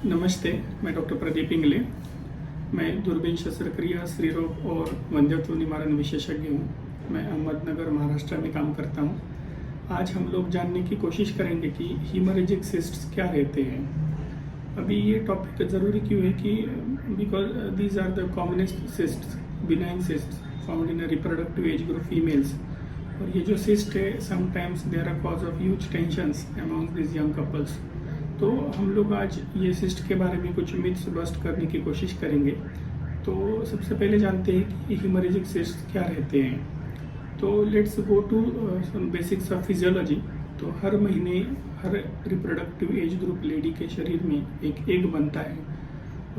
नमस्ते, मैं डॉक्टर प्रदीप इंगले। मैं दूरबीन शस्त्रक्रिया, स्त्रीरोग और वंध्यत्व निवारण विशेषज्ञ हूँ। मैं अहमदनगर, महाराष्ट्र में काम करता हूँ। आज हम लोग जानने की कोशिश करेंगे कि हीमोरेजिक सिस्ट्स क्या रहते हैं। अभी ये टॉपिक ज़रूरी क्यों है कि because these are the commonest cysts, benign cysts found in reproductive age group females. और ये जो सिस्ट है, sometimes they are a cause of huge tensions among this young couples. तो हम लोग आज ये सिस्ट के बारे में कुछ मिथ्स बस्ट करने की कोशिश करेंगे। तो सबसे पहले जानते हैं कि हीमोरेजिक सिस्ट क्या रहते हैं। तो let's go to some basics of physiology. तो हर महीने हर रिप्रोडक्टिव एज ग्रुप लेडी के शरीर में एक एग बनता है,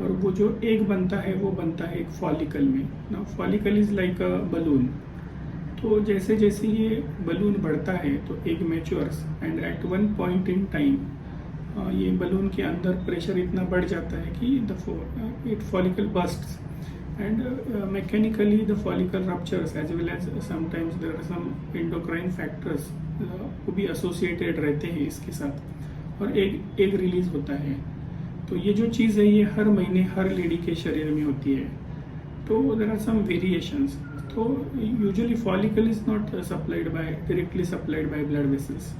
और वो जो एग बनता है वो बनता है एक फॉलिकल में। ना follicle is like a balloon. तो जैसे जैसे ये बलून बढ़ता है तो egg matures and at one point in time ये बलून के अंदर प्रेशर इतना बढ़ जाता है कि it follicle bursts and mechanically the follicle ruptures as well as sometimes there are some endocrine factors वो भी एसोसिएटेड रहते हैं इसके साथ, और एग रिलीज होता है। तो ये जो चीज़ है ये हर महीने हर लेडी के शरीर में होती है। तो देयर आर सम वेरिएशंस। तो usually follicle is not directly supplied by blood vessels,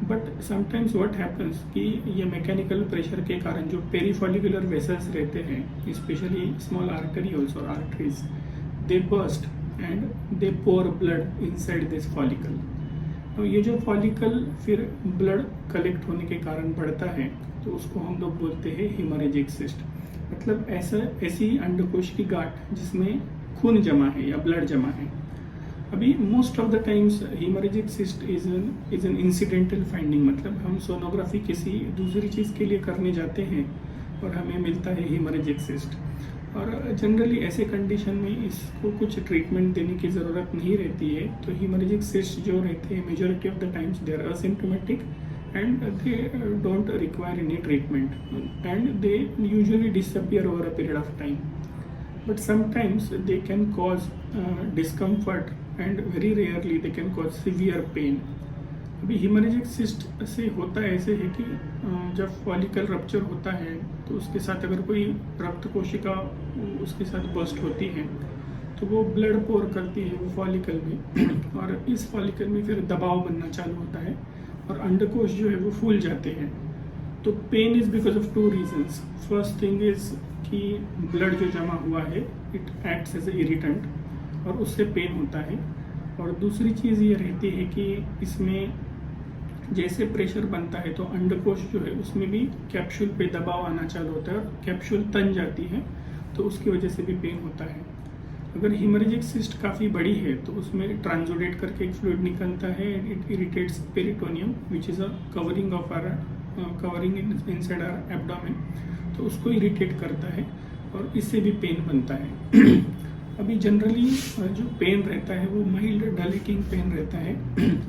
but sometimes what happens कि ये मैकेनिकल प्रेशर के कारण जो पेरीफॉलिकुलर वेसल्स रहते हैं, स्पेशली स्मॉल आर्टरीज और arteries, they burst and they pour blood inside this follicle. तो ये जो फॉलिकल फिर ब्लड कलेक्ट होने के कारण बढ़ता है, तो उसको हम लोग बोलते हैं हीमोरेजिक सिस्ट। मतलब ऐसी अंडकोश की गांठ जिसमें खून जमा है या ब्लड जमा है। अभी most of the times haemorrhagic cyst is an incidental finding. मतलब हम सोनोग्राफी किसी दूसरी चीज़ के लिए करने जाते हैं और हमें मिलता है हीमोरेजिक सिस्ट। और जनरली ऐसे कंडीशन में इसको कुछ ट्रीटमेंट देने की ज़रूरत नहीं रहती है। तो हीमोरेजिक सिस्ट जो रहते हैं majority of the times they are asymptomatic and they don't require any treatment and they usually disappear over a period of time, but sometimes they can cause discomfort and very rarely they can cause severe pain. अभी haemorrhagic cyst से होता है ऐसे है कि जब follicle rupture होता है तो उसके साथ अगर कोई रक्त कोशिका उसके साथ बर्स्ट होती है तो वो ब्लड पोर करती है वो फॉलिकल में, और इस फॉलिकल में फिर दबाव बनना चालू होता है और अंडकोश जो है वो फूल जाते हैं। तो pain is because of two reasons. First thing is कि ब्लड जो जमा हुआ है it acts as a irritant और उससे पेन होता है। और दूसरी चीज़ ये रहती है कि इसमें जैसे प्रेशर बनता है तो अंडकोश जो है उसमें भी कैप्सूल पे दबाव आना चालू होता है और कैप्सूल तन जाती है, तो उसकी वजह से भी पेन होता है। अगर हीमोरेजिक सिस्ट काफ़ी बड़ी है तो उसमें ट्रांसोडेट करके एक फ्लूइड निकलता है and it irritates peritoneum which is a covering of our covering inside our abdomen, तो उसको इरिटेट करता है और इससे भी पेन बनता है। अभी जनरली जो पेन रहता है वो माइल्ड डलेकिंग पेन रहता है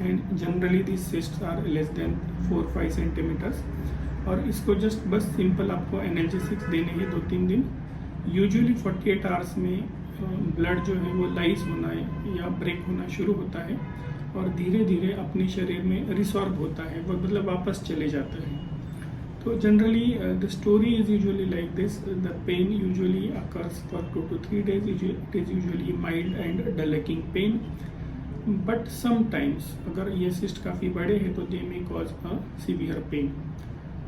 and generally this cysts are less than 4-5 centimetres, और इसको जस्ट बस सिंपल आपको एनाल्जेसिक्स देने हैं 2-3 दिन। यूजुअली 48 आवर्स में ब्लड जो है वो लाइज होना या ब्रेक होना शुरू होता है और धीरे धीरे अपने शरीर में रिसॉर्ब होता है, वो मतलब वापस चले जाता है। तो generally the story is usually like this. The pain usually occurs for 2 to 3 days. It is usually mild and dull-aching pain. But sometimes अगर ये सिस्ट काफ़ी बड़े हैं तो they may cause a severe pain.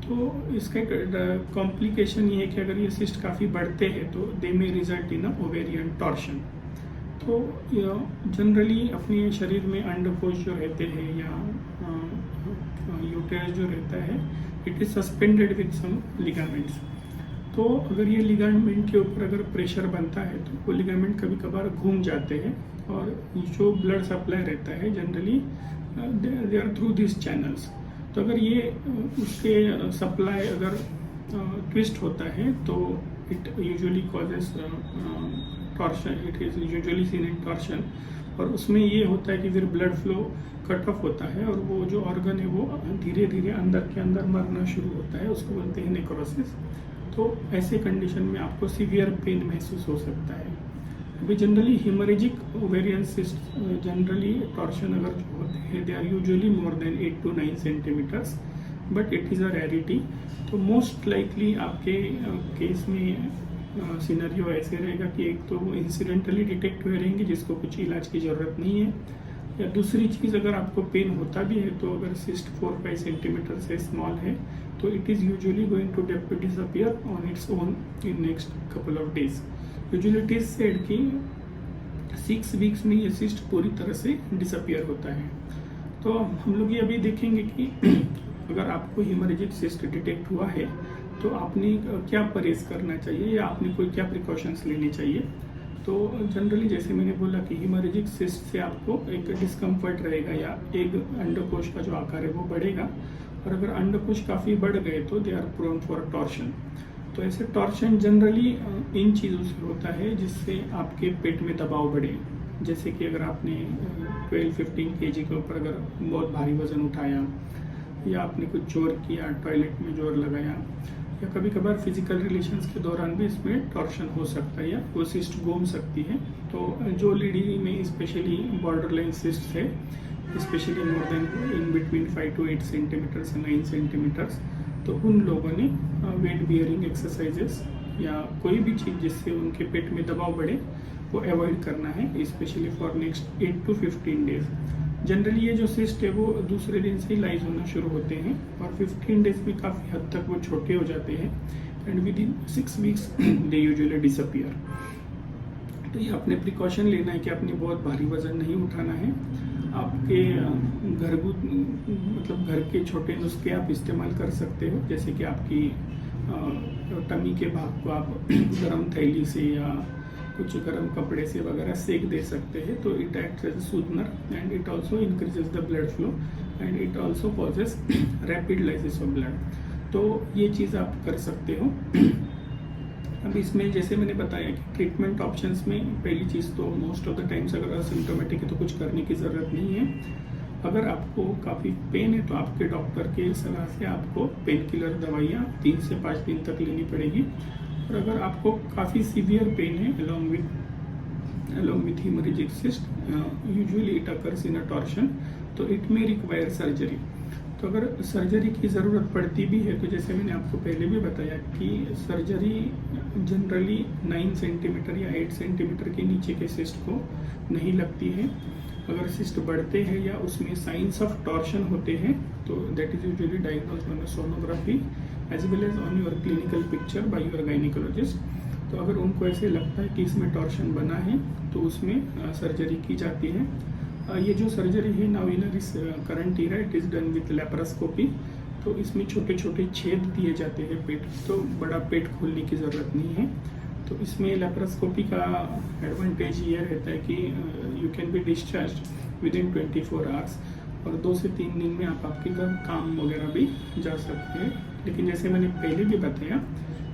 तो इसका कॉम्प्लिकेशन ये है कि अगर ये सिस्ट काफ़ी बढ़ते हैं तो they may result in a ovarian torsion. तो जनरली अपने शरीर में अंडकोश जो रहते हैं या यूटेरस जो रहता है it is suspended with some ligaments. तो अगर ये लिगामेंट के ऊपर अगर प्रेशर बनता है तो वो लिगामेंट कभी कभार घूम जाते हैं और जो ब्लड सप्लाई रहता है generally they are through this channels. तो अगर ये उसके सप्लाई अगर ट्विस्ट होता है तो it usually causes torsion. It is usually seen in torsion, और उसमें ये होता है कि फिर ब्लड फ्लो कट ऑफ होता है और वो जो ऑर्गन है वो धीरे धीरे अंदर के अंदर मरना शुरू होता है, उसको बोलते हैं नेक्रोसिस। तो ऐसे कंडीशन में आपको सीवियर पेन महसूस हो सकता है। अभी generally haemorrhagic ovarian cyst generally torsion अगर जो होते हैं they are usually more than 8 to 9 centimetres, but it is a rarity. तो मोस्ट लाइकली आपके केस में सिनेरियो ऐसे रहेगा कि एक तो वो इंसिडेंटली डिटेक्ट हुए रहेंगे जिसको कुछ इलाज की ज़रूरत नहीं है, या दूसरी चीज़ अगर आपको पेन होता भी है तो अगर सिस्ट 4-5 सेंटीमीटर से स्मॉल है तो it is usually going to disappear on its own in next couple of days. Usually it is said कि 6 वीक्स में ये सिस्ट पूरी तरह से डिसअपियर होता है। तो हम लोग ये अभी देखेंगे कि अगर आपको हेमरेजिक सिस्ट डिटेक्ट हुआ है तो आपने क्या परहेज करना चाहिए या आपने कोई क्या प्रिकॉशंस लेने चाहिए। तो जनरली जैसे मैंने बोला कि हेमरेजिक सिस्ट से आपको एक डिस्कम्फर्ट रहेगा या एक अंडकोश का जो आकार है वो बढ़ेगा, और अगर अंडकोश काफ़ी बढ़ गए तो they are prone for torsion. तो ऐसे टॉर्शन जनरली इन चीज़ों से होता है जिससे आपके पेट में दबाव बढ़े। जैसे कि अगर आपने 12-15 kg के ऊपर अगर बहुत भारी वजन उठाया, या आपने कुछ जोर किया, टॉयलेट में जोर लगाया, या कभी कभार फिजिकल रिलेशंस के दौरान भी इसमें टॉर्शन हो सकता है या वो सिस्ट घूम सकती है। तो जो लेडी में स्पेशली बॉर्डरलाइन सिस्ट है, specially more than in between 5 to 8 centimetres 9 centimetres, तो उन लोगों ने वेट बियरिंग एक्सरसाइजेस या कोई भी चीज़ जिससे उनके पेट में दबाव बढ़े वो अवॉइड करना है, specially for next 8 to 15 days. Generally ये जो सिस्ट है वो दूसरे दिन से ही लाइज होना शुरू होते हैं और 15 डेज में काफ़ी हद तक वो छोटे हो जाते हैं and with in 6 weeks they usually disappear. तो ये आपने प्रिकॉशन लेना है कि आपने बहुत भारी वजन नहीं उठाना है। आपके मतलब घर के छोटे नुस्खे आप इस्तेमाल कर सकते हो, जैसे कि आपकी टमी के भाग को आप गर्म थैली से या कुछ गर्म कपड़े से वगैरह सेक दे सकते हैं। तो it acts as soothener and it also increases the blood flow and it also causes rapid lysis of blood. तो ये चीज़ आप कर सकते हो। अब इसमें जैसे मैंने बताया कि ट्रीटमेंट ऑप्शंस में पहली चीज़ तो मोस्ट ऑफ द टाइम्स अगर असिम्प्टोमेटिक है तो कुछ करने की ज़रूरत नहीं है। अगर आपको काफ़ी पेन है तो आपके डॉक्टर के सलाह से आपको पेन किलर दवाइयाँ 3 से 5 दिन तक लेनी पड़ेगी। और अगर आपको काफ़ी सीवियर पेन है along with hemorrhagic cyst, usually it occurs in a torsion, तो इट मे रिक्वायर सर्जरी। तो अगर सर्जरी की ज़रूरत पड़ती भी है तो जैसे मैंने आपको पहले भी बताया कि सर्जरी जनरली 9 सेंटीमीटर या 8 सेंटीमीटर के नीचे के सिस्ट को नहीं लगती है। अगर सिस्ट बढ़ते हैं या उसमें साइंस ऑफ टॉर्शन होते हैं तो that is usually diagnosed on sonography as well as on your clinical picture by your gynaecologist. तो अगर उनको ऐसे लगता है कि इसमें टॉर्शन बना है तो उसमें सर्जरी की जाती है। ये जो सर्जरी है now in this current era it is done with laparoscopy. तो इसमें छोटे छोटे छेद दिए जाते हैं पेट, तो बड़ा पेट खोलने की ज़रूरत नहीं है। तो इसमें लेप्रोस्कोपी का एडवांटेज ये रहता है कि you can be discharge with in 24 hours और 2 से 3 दिन में आप आपके घर काम वगैरह भी जा सकते हैं। लेकिन जैसे मैंने पहले भी बताया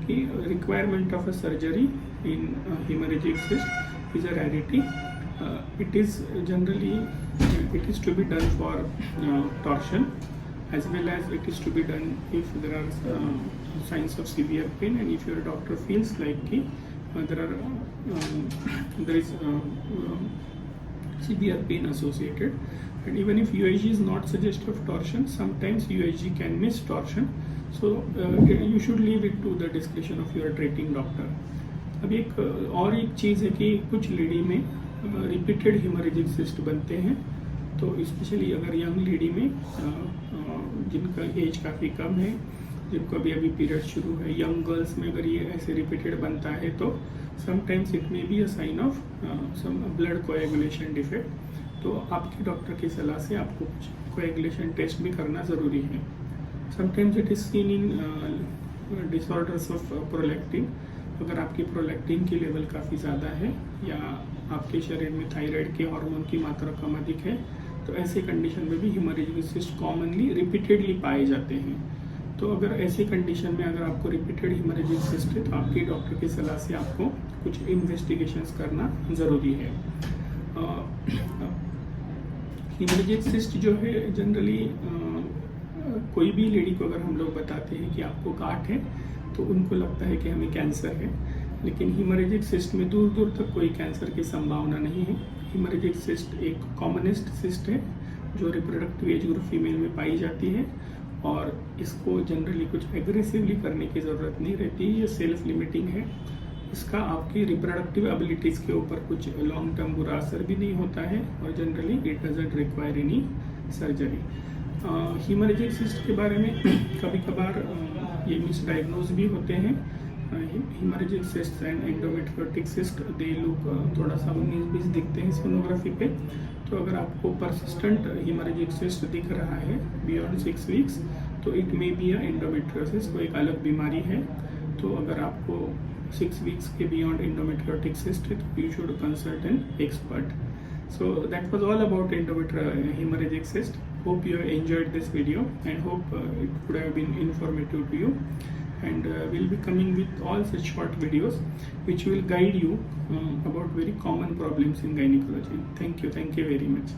कि requirement of a surgery in haemorrhagic cyst is a rarity. It is generally it is to be done for torsion as well as it is to be done if there are signs of severe pain and if your doctor feels like there is severe pain associated. And even if UIG is not suggestive of torsion, sometimes UIG can miss torsion, so you should leave it to the discretion of your treating doctor. अब एक और एक चीज़ है कि कुछ lady में repeated haemorrhagic cyst बनते हैं। तो स्पेशली अगर यंग लेडी में जिनका एज काफ़ी कम है, जिनको अभी पीरियड शुरू है, यंग गर्ल्स में अगर ये ऐसे रिपीटेड बनता है तो sometimes it may be a sign of some blood coagulation defect. तो आपके डॉक्टर की सलाह से आपको कुछ कोएगुलेशन टेस्ट भी करना ज़रूरी है। Sometimes it is seen in disorders of prolactin. अगर आपकी प्रोलैक्टिन की लेवल काफ़ी ज़्यादा है या आपके शरीर में थायराइड के हार्मोन की मात्रा कम अधिक है तो ऐसे कंडीशन में भी हेमरेजिक सिस्ट कॉमनली रिपीटेडली पाए जाते हैं। तो अगर ऐसे कंडीशन में अगर आपको रिपीटेड हेमरेजिक सिस्ट है तो आपके डॉक्टर की सलाह से आपको कुछ इन्वेस्टिगेशंस करना ज़रूरी है। हेमरेजिक सिस्ट जो है जनरली कोई भी लेडी को अगर हम लोग बताते हैं कि आपको गांठ है तो उनको लगता है कि हमें कैंसर है, लेकिन हेमरेजिक सिस्ट में दूर दूर तक कोई कैंसर की संभावना नहीं है। हेमरेजिक सिस्ट एक कॉमनेस्ट सिस्ट है जो रिप्रोडक्टिव एज ग्रुप फीमेल में पाई जाती है और इसको जनरली कुछ एग्रेसिवली करने की ज़रूरत नहीं रहती, ये सेल्फ लिमिटिंग है। इसका आपकी रिप्रोडक्टिव एबिलिटीज़ के ऊपर कुछ लॉन्ग टर्म बुरा असर भी नहीं होता है और generally it doesn't require any surgery. Haemorrhagic cyst के बारे में कभी कभार ये मिसडायग्नोज भी होते हैं। Haemorrhagic cyst and endometriotic cyst they look थोड़ा सा 19-20 दिखते हैं सोनोग्राफी पे। तो अगर आपको परसिस्टेंट हीमोरेजिक सिस्ट दिख रहा है बियॉन्ड 6 वीक्स तो it may be a endometriosis, वो एक अलग बीमारी है। तो अगर आपको 6 वीक्स के बियॉन्ड एंडोमेट्रियोटिक सिस्ट है तो you should consult an expert. So that was all about hemorrhagic cyst. Hope you enjoyed this video and hope it could have been informative to you. And we'll be coming with all such short videos which will guide you about very common problems in gynecology. Thank you very much.